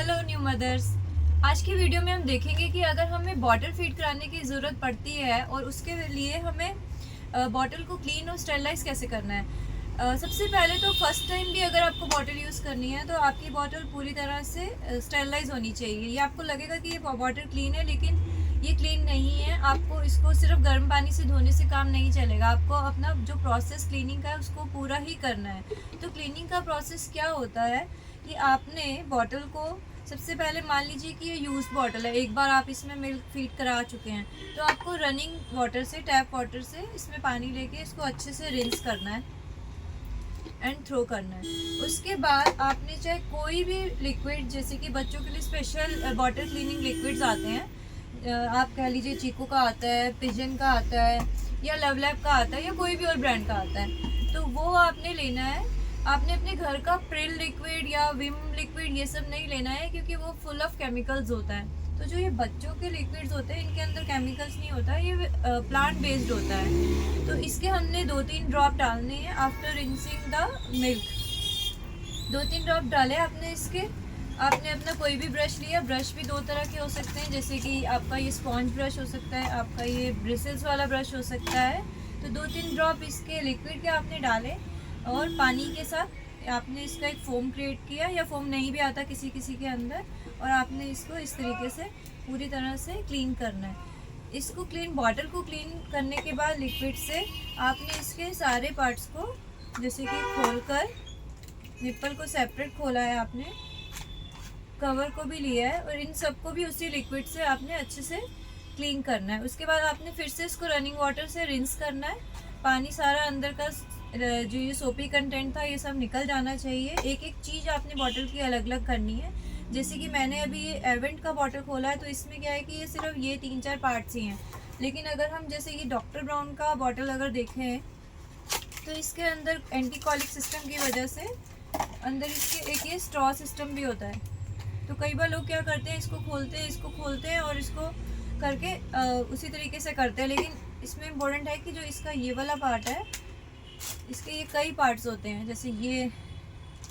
Hello new mothers. आज की video में हम देखेंगे कि अगर हमें बॉटल फीड कराने की ज़रूरत पड़ती है और उसके लिए हमें बॉटल को क्लीन और स्टेरलाइज कैसे करना है। सबसे पहले तो फर्स्ट टाइम भी अगर आपको बॉटल यूज़ करनी है तो आपकी बॉटल पूरी तरह से स्टेरलाइज होनी चाहिए। ये आपको लगेगा कि ये बॉटल क्लीन है, लेकिन ये क्लीन नहीं है। आपको इसको सिर्फ गर्म पानी से धोने से काम नहीं चलेगा, आपको अपना जो प्रोसेस क्लीनिंग का है उसको पूरा ही करना है। तो क्लीनिंग का प्रोसेस क्या होता है कि आपने बॉटल को सबसे पहले मान लीजिए कि ये यूज बॉटल है, एक बार आप इसमें मिल्क फीड करा चुके हैं, तो आपको रनिंग वाटर से, टैप वाटर से इसमें पानी लेके इसको अच्छे से रिंस करना है एंड थ्रो करना है। उसके बाद आपने चाहे कोई भी लिक्विड, जैसे कि बच्चों के लिए स्पेशल बॉटल क्लीनिंग लिक्विड्स आते हैं, आप कह लीजिए चीको का आता है, पिजन का आता है, या लवलैप का आता है, या कोई भी और ब्रांड का आता है, तो वो आपने लेना है। आपने अपने घर का प्रिल लिक्विड या विम लिक्विड ये सब नहीं लेना है, क्योंकि वो फुल ऑफ केमिकल्स होता है। तो जो ये बच्चों के लिक्विड्स होते हैं इनके अंदर केमिकल्स नहीं होता, ये प्लांट बेस्ड होता है। तो इसके हमने 2-3 ड्रॉप डालने हैं after rinsing the milk. 2-3 drop डाले आपने इसके। आपने अपना कोई भी ब्रश लिया, ब्रश भी 2 तरह के हो सकते हैं, जैसे कि आपका ये स्पॉन्ज ब्रश हो सकता है, आपका ये ब्रिसल्स वाला ब्रश हो सकता है। तो 2-3 ड्रॉप इसके लिक्विड के आपने डाले और पानी के साथ आपने इसका एक फोम क्रिएट किया, या फोम नहीं भी आता किसी किसी के अंदर, और आपने इसको इस तरीके से पूरी तरह से क्लीन करना है। इसको क्लीन, बॉटल को क्लीन करने के बाद लिक्विड से आपने इसके सारे पार्ट्स को, जैसे कि खोलकर निप्पल को सेपरेट खोला है आपने, कवर को भी लिया है, और इन सबको भी उसी लिक्विड से आपने अच्छे से क्लीन करना है। उसके बाद आपने फिर से इसको रनिंग वाटर से रिंस करना है। पानी सारा अंदर का जो ये सोपी कंटेंट था ये सब निकल जाना चाहिए। एक एक चीज़ आपने बॉटल की अलग अलग करनी है। जैसे कि मैंने अभी ये एवेंट का बॉटल खोला है, तो इसमें क्या है कि ये सिर्फ ये 3-4 पार्ट्स ही हैं, लेकिन अगर हम जैसे ये डॉक्टर ब्राउन का बॉटल अगर देखें तो इसके अंदर एंटीकॉलिक सिस्टम की वजह से अंदर इसके एक ये स्ट्रॉ सिस्टम भी होता है। तो कई बार लोग क्या करते हैं, इसको खोलते हैं और इसको करके उसी तरीके से करते हैं, लेकिन इसमें इम्पोर्टेंट है कि जो इसका ये वाला पार्ट है, इसके ये कई पार्ट्स होते हैं। जैसे ये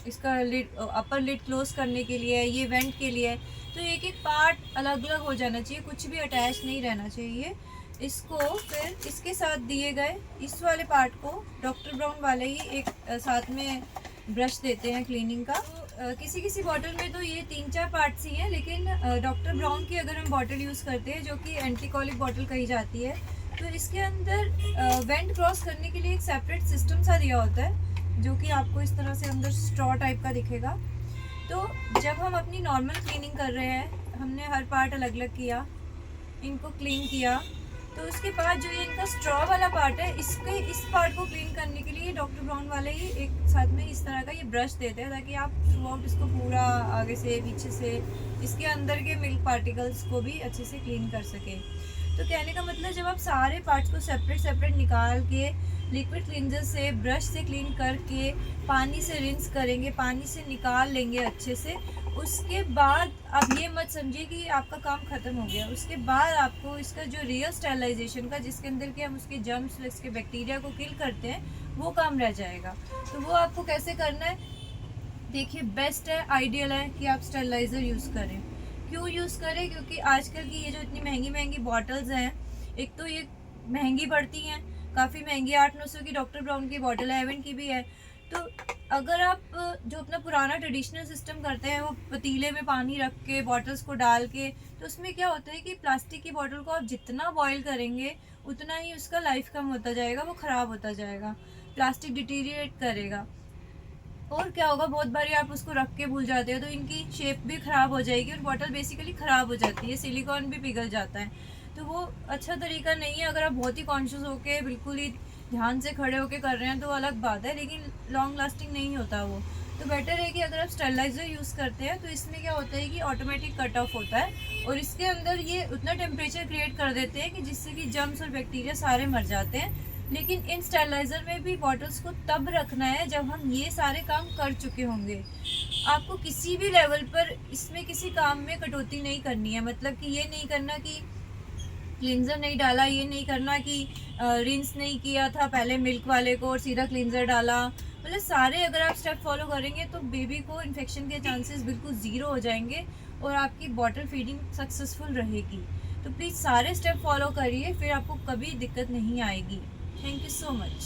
इसका लिड, अपर लिड क्लोज करने के लिए, ये वेंट के लिए, तो एक एक पार्ट अलग अलग हो जाना चाहिए, कुछ भी अटैच नहीं रहना चाहिए। इसको फिर इसके साथ दिए गए इस वाले पार्ट को डॉक्टर ब्राउन वाले ही एक साथ में ब्रश देते हैं क्लीनिंग का। तो किसी किसी बॉटल में तो ये 3-4 पार्ट्स ही हैं, लेकिन डॉक्टर ब्राउन की अगर हम बॉटल यूज़ करते हैं, जो कि एंटीकॉलिक बॉटल कही जाती है, तो इसके अंदर वेंट क्रॉस करने के लिए एक सेपरेट सिस्टम सा दिया होता है, जो कि आपको इस तरह से अंदर स्ट्रॉ टाइप का दिखेगा। तो जब हम अपनी नॉर्मल क्लीनिंग कर रहे हैं, हमने हर पार्ट अलग अलग किया, इनको क्लीन किया, तो उसके बाद जो ये इनका स्ट्रॉ वाला पार्ट है, इस पार्ट को क्लीन करने के लिए डॉक्टर ब्राउन वाले ही एक साथ में इस तरह का ये ब्रश देते हैं, ताकि आप थ्रू आउट इसको पूरा आगे से पीछे से इसके अंदर के मिल्क पार्टिकल्स को भी अच्छे से क्लीन कर सकें। तो कहने का मतलब, जब आप सारे पार्ट्स को सेपरेट निकाल के लिक्विड क्लींजर से ब्रश से क्लीन करके पानी से रिंस करेंगे, पानी से निकाल लेंगे अच्छे से, उसके बाद आप ये मत समझिए कि आपका काम ख़त्म हो गया। उसके बाद आपको इसका जो रियल स्टेरलाइजेशन का, जिसके अंदर के हम उसके जर्म्स, इसके बैक्टीरिया को किल करते हैं, वो काम रह जाएगा। तो वो आपको कैसे करना है, देखिए, बेस्ट है, आइडियल है कि आप स्टेरलाइज़र यूज़ करें। क्यों यूज़ करें? क्योंकि आजकल की ये जो इतनी महंगी महंगी बॉटल्स हैं, एक तो ये महंगी पड़ती हैं, काफ़ी महंगी, 800-900 की डॉक्टर ब्राउन की बॉटल है, एवेंट की भी है। तो अगर आप जो अपना पुराना ट्रेडिशनल सिस्टम करते हैं, वो पतीले में पानी रख के बॉटल्स को डाल के, तो उसमें क्या होता है कि प्लास्टिक की बॉटल को आप जितना बॉयल करेंगे उतना ही उसका लाइफ कम होता जाएगा, वो ख़राब होता जाएगा, प्लास्टिक डिटीरिएट करेगा। और क्या होगा, बहुत बारी आप उसको रख के भूल जाते हो तो इनकी शेप भी ख़राब हो जाएगी और बॉटल बेसिकली ख़राब हो जाती है, सिलिकॉन भी पिघल जाता है। तो वो अच्छा तरीका नहीं है। अगर आप बहुत ही कॉन्शियस होके बिल्कुल ही ध्यान से खड़े होके कर रहे हैं तो अलग बात है, लेकिन लॉन्ग लास्टिंग नहीं होता वो। तो बेटर है कि अगर आप स्टेरलाइज़र यूज़ करते हैं तो इसमें क्या होता है कि ऑटोमेटिक कट ऑफ होता है, और इसके अंदर ये उतना टेम्परेचर क्रिएट कर देते हैं कि जिससे कि जर्म्स और बैक्टीरिया सारे मर जाते हैं। लेकिन इन स्टेरलाइज़र में भी बॉटल्स को तब रखना है जब हम ये सारे काम कर चुके होंगे। आपको किसी भी लेवल पर इसमें किसी काम में कटौती नहीं करनी है। मतलब कि ये नहीं करना कि क्लींजर नहीं डाला, ये नहीं करना कि रिंस नहीं किया था पहले मिल्क वाले को और सीधा क्लींजर डाला, मतलब सारे अगर आप स्टेप फॉलो करेंगे तो बेबी को इन्फेक्शन के चांसेस बिल्कुल ज़ीरो हो जाएंगे और आपकी बॉटल फीडिंग सक्सेसफुल रहेगी। तो प्लीज़ सारे स्टेप फॉलो करिए, फिर आपको कभी दिक्कत नहीं आएगी। Thank you so much.